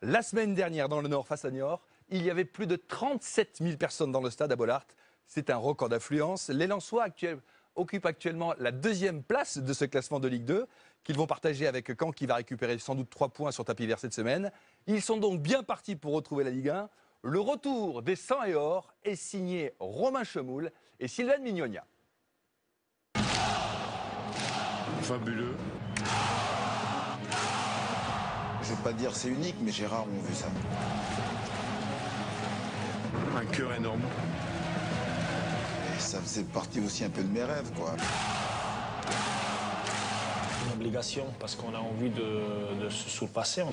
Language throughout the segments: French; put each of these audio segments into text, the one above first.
La semaine dernière, dans le Nord face à Niort, il y avait plus de 37 000 personnes dans le stade à Bollaert. C'est un record d'affluence. Les Lensois occupent actuellement la deuxième place de ce classement de Ligue 2, qu'ils vont partager avec Caen, qui va récupérer sans doute 3 points sur tapis vert cette semaine. Ils sont donc bien partis pour retrouver la Ligue 1. Le retour des 100 et or est signé Romain Chemoul et Sylvain Mignogna. Fabuleux. Je ne vais pas dire c'est unique, mais j'ai rarement vu ça. Un cœur énorme. Et ça faisait partie aussi un peu de mes rêves, quoi. Une obligation, parce qu'on a envie de se surpasser.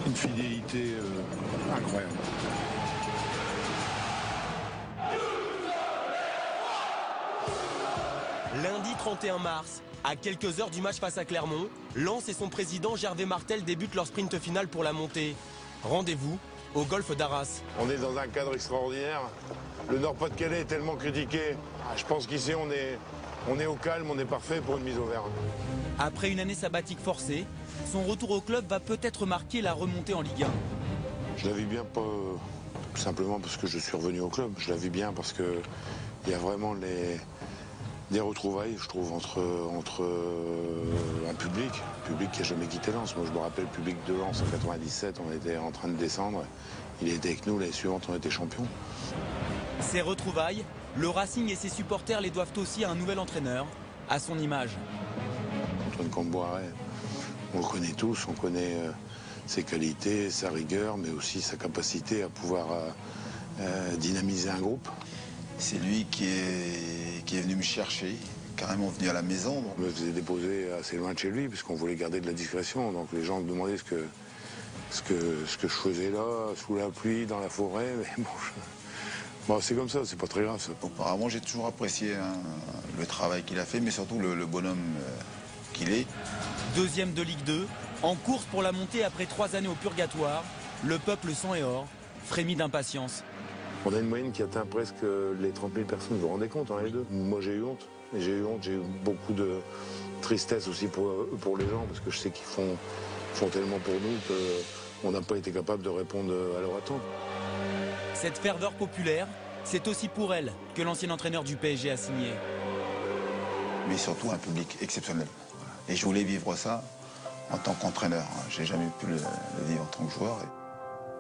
Une fidélité incroyable. Lundi 31 mars, à quelques heures du match face à Clermont, Lens et son président Gervais Martel débutent leur sprint final pour la montée. Rendez-vous au golfe d'Arras. On est dans un cadre extraordinaire. Le Nord-Pas-de-Calais est tellement critiqué. Je pense qu'ici, on est au calme, on est parfait pour une mise au vert. Après une année sabbatique forcée, son retour au club va peut-être marquer la remontée en Ligue 1. Je la vis bien, pas simplement parce que je suis revenu au club. Je la vis bien parce qu'il y a vraiment des retrouvailles, je trouve, entre un public qui n'a jamais quitté Lens. Moi, je me rappelle le public de Lens en 97, on était en train de descendre. Il était avec nous, l'année suivante, on était champions. Ces retrouvailles, le Racing et ses supporters les doivent aussi à un nouvel entraîneur, à son image. Antoine Camboiré, on le connaît tous, on connaît ses qualités, sa rigueur, mais aussi sa capacité à pouvoir dynamiser un groupe. C'est lui qui est venu me chercher, carrément venu à la maison. On me faisait déposer assez loin de chez lui, parce qu'on voulait garder de la discrétion. Donc les gens me demandaient ce que je faisais là, sous la pluie, dans la forêt. Mais bon, c'est comme ça, c'est pas très grave ça. Auparavant, j'ai toujours apprécié le travail qu'il a fait, mais surtout le bonhomme qu'il est. Deuxième de Ligue 2, en course pour la montée après 3 années au purgatoire, le peuple 100 et or frémit d'impatience. On a une moyenne qui atteint presque les 30 000 personnes, vous vous rendez compte, hein, les deux. Moi j'ai eu honte, j'ai eu beaucoup de tristesse aussi pour les gens, parce que je sais qu'ils font tellement pour nous qu'on n'a pas été capable de répondre à leur attente. Cette ferveur populaire, c'est aussi pour elle que l'ancien entraîneur du PSG a signé. Mais surtout un public exceptionnel. Et je voulais vivre ça en tant qu'entraîneur. J'ai jamais pu le vivre en tant que joueur.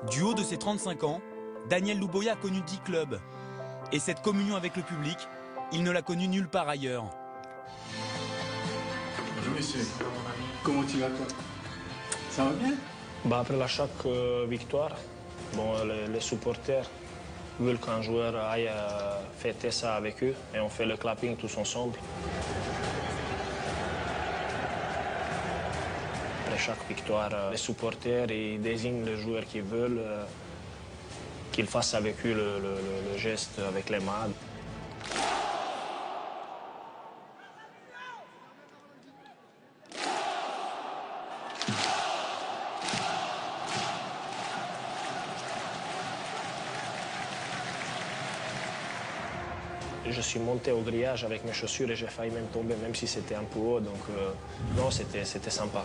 Du haut de ses 35 ans, Daniel Louboya a connu 10 clubs. Et cette communion avec le public, il ne l'a connue nulle part ailleurs. Bonjour monsieur, comment tu vas toi? Ça va bien? Après chaque victoire, les supporters veulent qu'un joueur aille fêter ça avec eux et on fait le clapping tous ensemble. Après chaque victoire, les supporters ils désignent les joueurs qu'ils veulent. Qu'ils fassent avec eux le geste avec les mains. Je suis monté au grillage avec mes chaussures et j'ai failli même tomber, même si c'était un peu haut. Donc non, c'était sympa.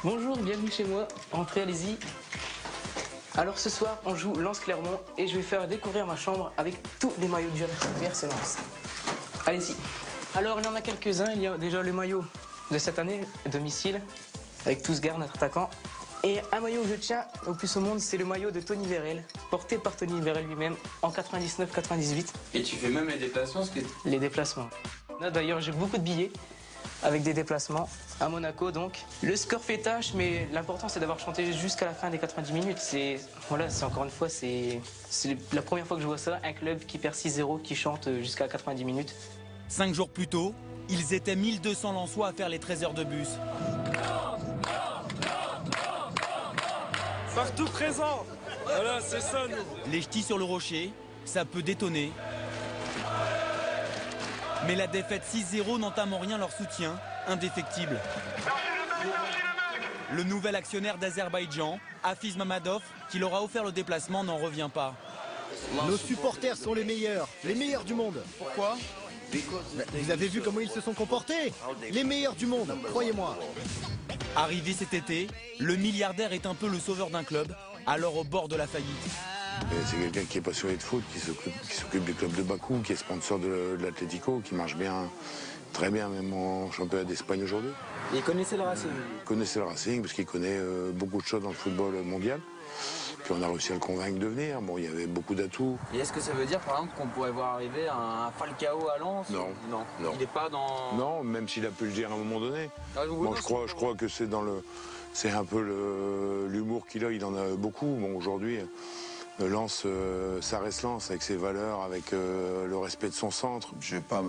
Bonjour, bienvenue chez moi, entrez, allez-y. Alors ce soir, on joue Lens-Clermont et je vais faire découvrir ma chambre avec tous les maillots de jeunes RC Lens. Allez-y. Alors il y en a quelques-uns, il y a déjà le maillot de cette année, domicile, avec Tousgar, notre attaquant. Et un maillot que je tiens au plus au monde, c'est le maillot de Tony Vérel, porté par Tony Vérel lui-même en 99-98. Et tu fais même les déplacements? Les déplacements. Là d'ailleurs, j'ai beaucoup de billets avec des déplacements. À Monaco, donc. Le score fait tâche, mais l'important, c'est d'avoir chanté jusqu'à la fin des 90 minutes. C'est encore une fois, c'est la première fois que je vois ça, un club qui perd 6-0, qui chante jusqu'à 90 minutes. 5 jours plus tôt, ils étaient 1200 Lensois à faire les 13 heures de bus. Partout présent. Voilà, c'est ça, nous. Les ch'tis sur le rocher, ça peut détonner. Mais la défaite 6-0 n'entame en rien leur soutien, indéfectible. Le nouvel actionnaire d'Azerbaïdjan, Hafiz Mamadov, qui leur a offert le déplacement, n'en revient pas. Nos supporters sont les meilleurs du monde. Pourquoi? Vous avez vu comment ils se sont comportés? Les meilleurs du monde, croyez-moi. Arrivé cet été, le milliardaire est un peu le sauveur d'un club, alors au bord de la faillite. C'est quelqu'un qui est passionné de foot, qui s'occupe du club de Bakou, qui est sponsor de l'Atlético, qui marche bien, très bien, même en championnat d'Espagne aujourd'hui. Il connaissait le Racing? Il connaissait le Racing parce qu'il connaît beaucoup de choses dans le football mondial. Puis on a réussi à le convaincre de venir. Bon, il y avait beaucoup d'atouts. Et est-ce que ça veut dire, par exemple, qu'on pourrait voir arriver un Falcao à Lens? Non. Il n'est pas dans... Non, même s'il a pu le dire à un moment donné. Bon, je crois que c'est dans le... C'est un peu l'humour qu'il a, il en a beaucoup. Bon, aujourd'hui, Lens, ça reste Lens avec ses valeurs, avec le respect de son centre. Je ne vais pas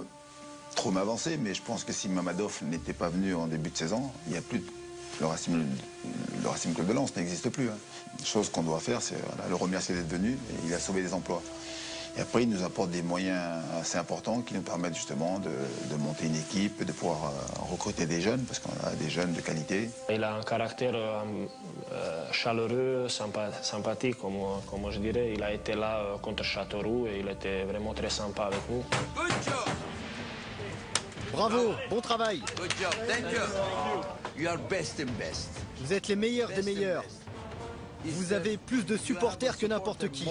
trop m'avancer, mais je pense que si Mamadov n'était pas venu en début de saison, il n'y a plus de... Le Racing Club de Lens n'existe plus. Hein. La chose qu'on doit faire, c'est le remercier d'être venu. Et il a sauvé des emplois. Et après, il nous apporte des moyens assez importants qui nous permettent justement de monter une équipe, de pouvoir recruter des jeunes, parce qu'on a des jeunes de qualité. Il a un caractère chaleureux, sympathique, comme je dirais. Il a été là contre Châteauroux et il était vraiment très sympa avec nous. Bravo, bon travail. Good job, thank you. You are best and best. Vous êtes les meilleurs des meilleurs. Vous avez plus de supporters que n'importe qui.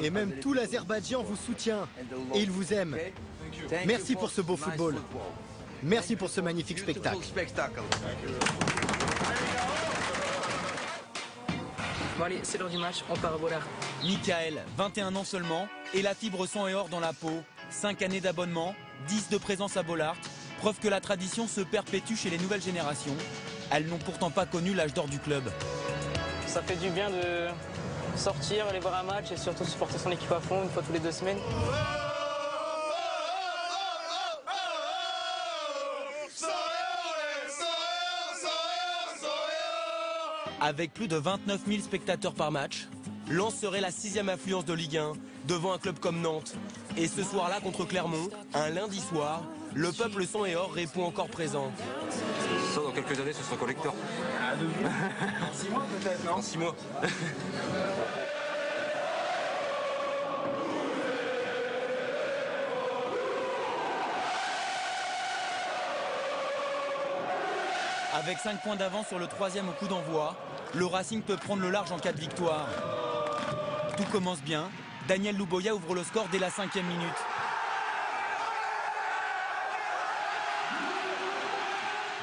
Et même tout l'Azerbaïdjan vous soutient. Et il vous aime. Merci pour ce beau football. Merci pour ce magnifique spectacle. Bon allez, c'est l'heure du match, on part à Bollard. Michael, 21 ans seulement, et la fibre sang et or dans la peau. 5 années d'abonnement, 10 de présence à Bollard. Preuve que la tradition se perpétue chez les nouvelles générations. Elles n'ont pourtant pas connu l'âge d'or du club. Ça fait du bien de sortir, aller voir un match et surtout supporter son équipe à fond une fois tous les 2 semaines. Avec plus de 29 000 spectateurs par match, Lens serait la 6e affluence de Ligue 1, devant un club comme Nantes. Et ce soir-là contre Clermont, un lundi soir, le peuple sang et or répond encore présent. Ça, dans quelques années, ce sera collecteur. Dans 6 mois peut-être, non? 6 mois. Avec 5 points d'avance sur le 3e au coup d'envoi, le Racing peut prendre le large en cas de victoire. Tout commence bien. Daniel Louboya ouvre le score dès la 5e minute.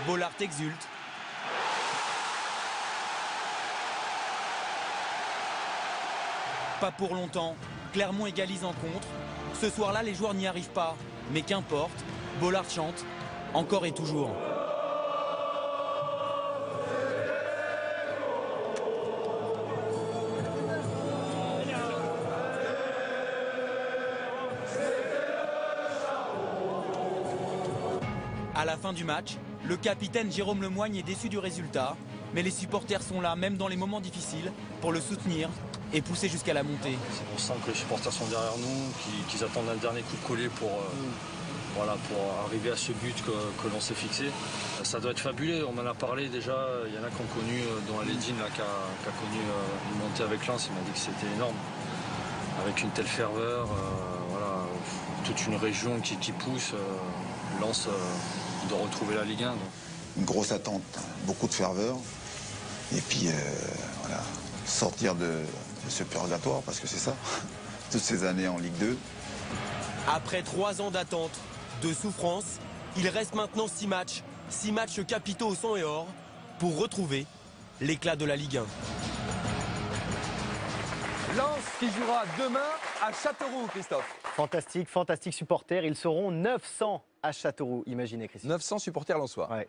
Bollard exulte. Pas pour longtemps. Clermont égalise en contre. Ce soir-là, les joueurs n'y arrivent pas. Mais qu'importe, Bollard chante. Encore et toujours. À la fin du match, le capitaine Jérôme Lemoigne est déçu du résultat, mais les supporters sont là, même dans les moments difficiles, pour le soutenir et pousser jusqu'à la montée. C'est pour ça que les supporters sont derrière nous, qu'ils attendent un dernier coup de collier pour arriver à ce but que l'on s'est fixé. Ça doit être fabuleux, on en a parlé déjà, il y en a qui ont connu, dont Aledine qui a connu une montée avec Lens, il m'a dit que c'était énorme. Avec une telle ferveur, toute une région qui pousse, Lens doit retrouver la Ligue 1. Donc. Une grosse attente, beaucoup de ferveur. Et puis, sortir de ce purgatoire, parce que c'est ça, toutes ces années en Ligue 2. Après 3 ans d'attente, de souffrance, il reste maintenant 6 matchs. 6 matchs capitaux au sang et or pour retrouver l'éclat de la Ligue 1. Lens qui jouera demain à Châteauroux, Christophe. Fantastique, fantastique supporters. Ils seront 900 à Châteauroux, imaginez Christophe. 900 supporters lensois. Ouais.